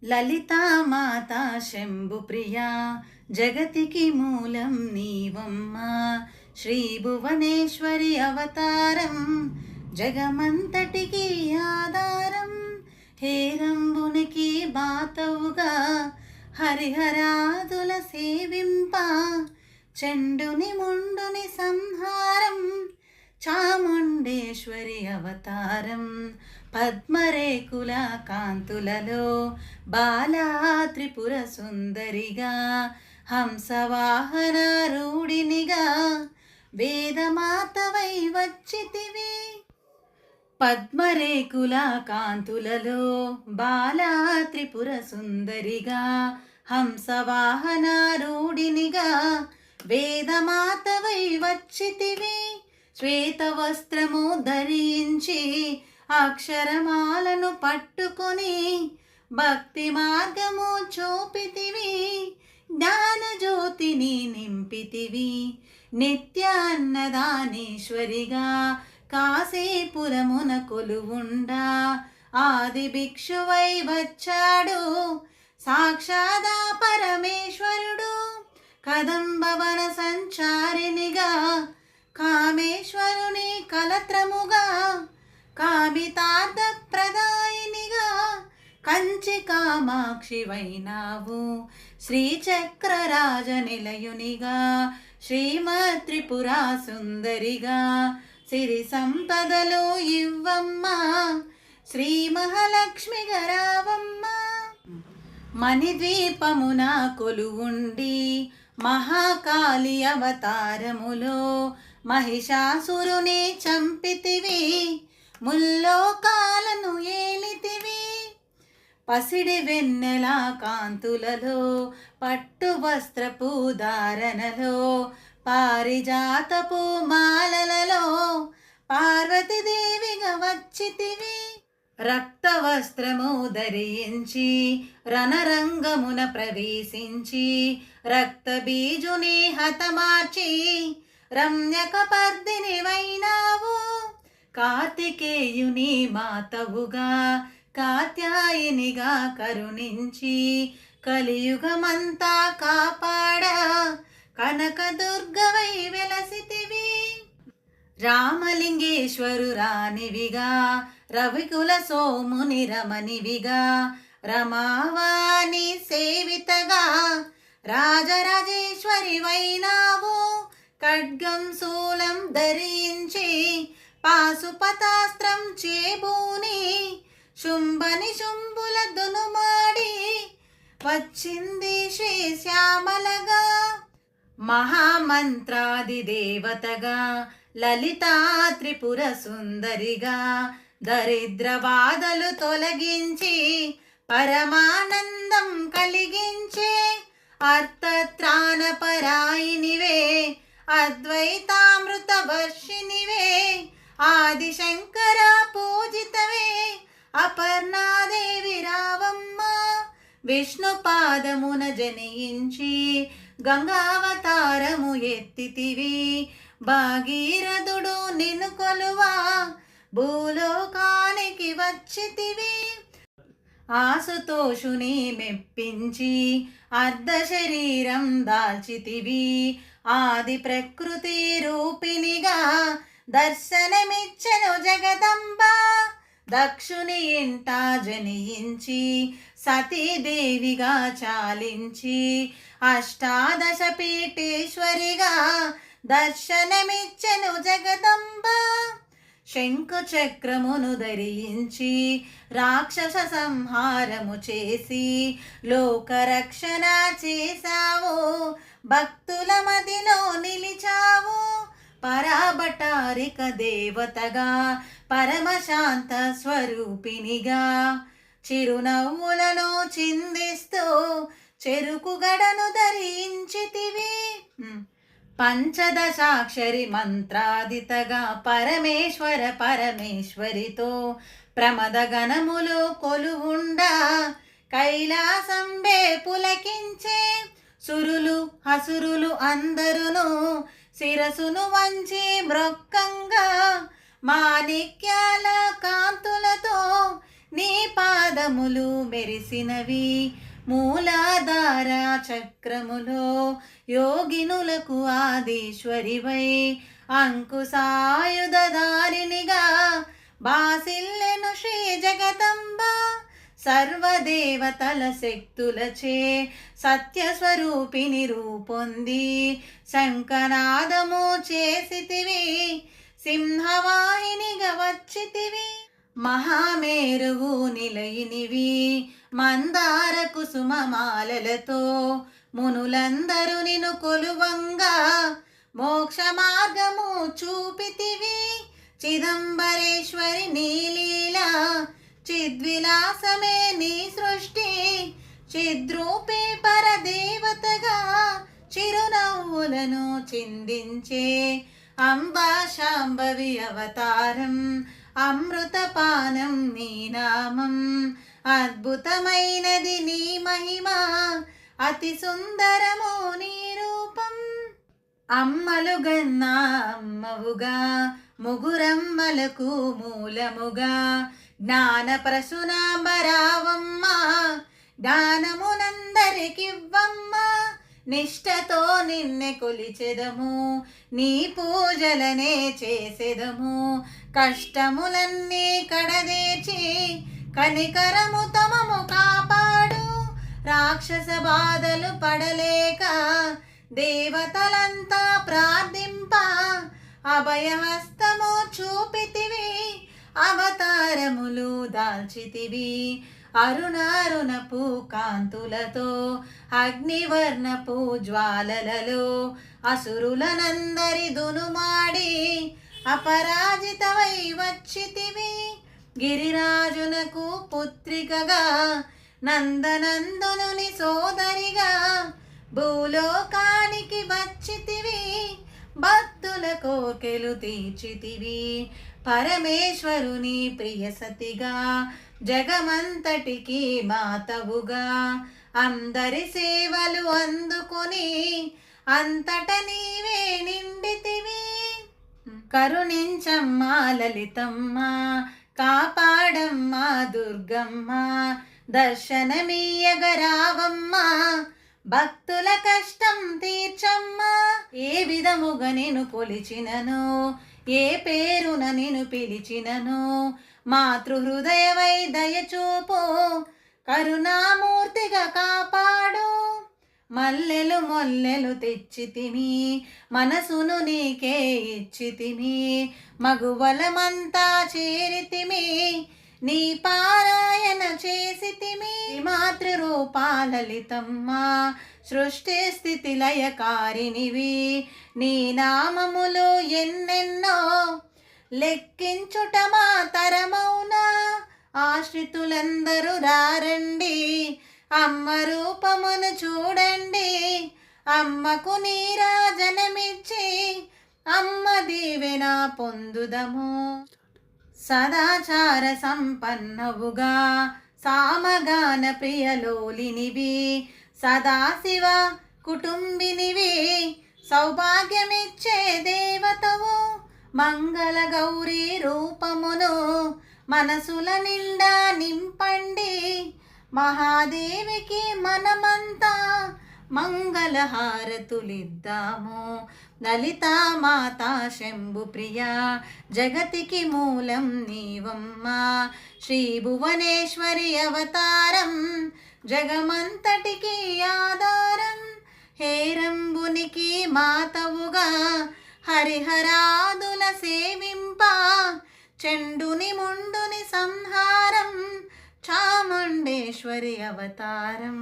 లలితా మాతా శంభు ప్రియా జగతికి మూలం నీవమ్మా. శ్రీ భువనేశ్వరి అవతారం జగమంతటికి ఆధారం. హేరంబునికి బాతవుగా హరిహరాదుల సేవింప. చండుని ముండుని సంహారం చాముండేశ్వరి అవతారం. పద్మరేకుల కాంతులలో బాలా త్రిపుర సుందరిగా హంసవాహన రూఢినిగా వేదమాతవై వచ్చితివి. పద్మరేకుల కాంతులలో బాలా త్రిపుర సుందరిగా హంసవాహన రూఢినిగా వేదమాతవై వచ్చితివి. శ్వేత వస్త్రము ధరించి అక్షరమాలను పట్టుకొని భక్తి మార్గము చూపితివి. జ్ఞానజ్యోతిని నింపితివి. నిత్య అన్నదానేశ్వరిగా కాశీపురమున కొలువుండా ఆది భిక్షువై వచ్చాడు సాక్షాదా పరమేశ్వరుడు. కదంబవన సంచారినిగా కామేశ్వరుని కలత్రముగా కామితార్థ ప్రదాయినిగా కంచి కామాక్షివైనావు. శ్రీచక్రరాజ నిలయునిగా శ్రీమద్ త్రిపురా సుందరిగా సిరి సంపదలు ఇవ్వమ్మా. శ్రీ మహాలక్ష్మి గరావమ్మ. మణిద్వీపమున కొలువుండి మహాకాళి అవతారములో మహిషాసురుని చంపితివి. ముల్లోకాలను ఏలితివి. పసిడి వెన్నెల కాంతులలో పట్టు వస్త్రపు ధారణలో పారిజాతపు మాలలలో పార్వతీదేవిగా వచ్చితివి. రక్త వస్త్రము ధరించి రణరంగమున ప్రవేశించి రక్త బీజుని హతమార్చి రమ్యకపర్దిని వైనావు. కార్తికేయుని మాతవుగా కాత్యాయనిగా కరుణించి కలియుగమంతా కాపాడా కనకదుర్గవై వెలసితివి. రామలింగేశ్వరు రానివిగా రవికుల సోముని రమణివిగా రమావాణి సేవితగా రాజరాజేశ్వరి వైనావు. ఖడ్గం శూలం ధరించి పాశుపతాస్త్రం చేబూని శుంభని శుంభుల దునుమాడి వచ్చింది శ్రీ శ్యామలగా. మహామంత్రాది దేవతగా లలితా త్రిపుర సుందరిగా దరిద్ర బాధలు తొలగించి పరమానందం కలిగించే అర్థత్రాణపరాయినివే అద్వైతామృత వర్షినివే ఆదిశంకర పూజితవే అపర్ణాదేవి రావమ్మ. విష్ణు పాదమున జనించి గంగావతారము ఎత్తితివి. భాగీరథుడు నిన్ను కొలువా భూలోకానికి వచ్చితివి. ఆసుతోషుని మెప్పించి అర్ధ శరీరం దాల్చితివి. ఆది ప్రకృతి రూపినిగా దర్శనమిచ్చెను జగదంబ. దక్షుని ఇంట జనించి సతీదేవిగా చాలించి అష్టాదశ పీఠేశ్వరిగా దర్శనమిచ్చెను జగదంబ. శంకు చక్రమును ధరించి రాక్షస సంహారము చేసి లోకరక్షణ చేశావు. భక్తుల మదిలో నిలిచావు. పరాబటారిక దేవతగా పరమశాంత స్వరూపినిగా చిరునవ్వులను చిందిస్తూ చెరుకు గడను ధరించితివి. పంచదశాక్షరి మంత్రాదితగా పరమేశ్వర పరమేశ్వరితో ప్రమద గణములు కొలువుండా కైలాసంబే పులకించే. సురులు హసురులు అందరును శిరసును వంచి మ్రొక్కంగా మాణిక్యాల కాంతులతో నీ పాదములు మెరిసినవి, మూలాధార చక్రములో యోగినులకు ఆదీశ్వరివై, అంకుశాయుధారినిగా బాసిల్లెను శ్రీ జగదంబ. సర్వదేవతల శక్తులచే సత్యస్వరూపిణి రూపొంది, శంఖనాదము చేసితివి, సింహవాహినిగా వచ్చితివి. మహామేరువు నిలయినివి, మందార కుసుమమాలలతో మునులందరూ నిన్ను కొలువంగా, మోక్ష మార్గము చూపితివి. చిదంబరేశ్వరి నీలీలా, చిద్విలాసమే నీ సృష్టి, చిద్రూపే పరదేవతగా చిరునవ్వులను చిందించే అంబా శాంభవి అవతారం. అమృతపానం నీ నామం, అద్భుతమైనది నీ మహిమ, అతి సుందరము నీ రూపం. అమ్మలు గన్న అమ్మవుగా, ముగురమ్మలకు మూలముగా, జ్ఞాన ప్రసూనాంబరావమ్మ, జ్ఞానమునందరికివ్వమ్మ. నిష్టతో నిన్నే కొలిచెదము, నీ పూజలనే చేసెదము, కష్టములన్నీ కడదేర్చి కనికరము తమము కాపాడు. రాక్షస బాధలు పడలేక దేవతలంతా ప్రార్థింప, అభయహస్తము చూపితివి, అవతారములు దాల్చితివి. అరుణారుణపు కాంతులతో అగ్నివర్ణపు జ్వాలలలో అసురులనందరి దునుమాడి, అపరాజితవై వచ్చితివి. గిరిరాజునకు పుత్రికగా, నందనందనుని సోదరిగా భూలోకానికి వచ్చితివి, భక్తుల కోర్కెలు తీర్చితివి. పరమేశ్వరుని ప్రియసతిగా, జగమంతటికి మాతవుగా, అందరి సేవలు అందుకొని అంతట నీవే నిండితివి. కరుణించమ్మా లలితమ్మ, కాపాడమ్మా దుర్గమ్మ, దర్శనమీయగరావమ్మ, భక్తుల కష్టం తీర్చమ్మా. ఏ విధముగా నేను కొలిచినను, ఏ పేరున నేను పిలిచినను, మాతృహృదయవై దయచూపు, కరుణామూర్తిగా కాపాడు. మల్లెలు మొల్లెలు తెచ్చితిమి, మనసును నీకే ఇచ్చితిమి, మగువలమంతా చేరితిమి, నీ పారాయణ చేసితిమి. మాతృరూపాలలితమ్మ, సృష్టి స్థితి లయకారినివి, నీ నామములు ఎన్నెన్నో, లెక్కించుట మా తరమౌనా. ఆశ్రితులందరూ రారండి, అమ్మ రూపమును చూడండి, అమ్మకు నీరాజనమిచ్చి అమ్మ దీవెన పొందుదము. సదాచార సంపన్నవుగా, సామగాన ప్రియలోలినివి, సదాశివ కుటుంబినివి, సౌభాగ్యమిచ్చే దేవతవు. మంగళ గౌరీ రూపమును మనసుల నిండా నింపండి, మహాదేవికి మనమంతా మంగళహారతులిద్దాము. లలితా మాతా శంభు ప్రియా, జగతికి మూలం నీవమ్మ, శ్రీ భువనేశ్వరి అవతారం, జగమంతటికి ఆధారం. హేరంబునికి మాతవుగా, హరిహరాదుల సేవింప, చెండుని ముండుని సంహారం, చాముండేశ్వరి అవతారం.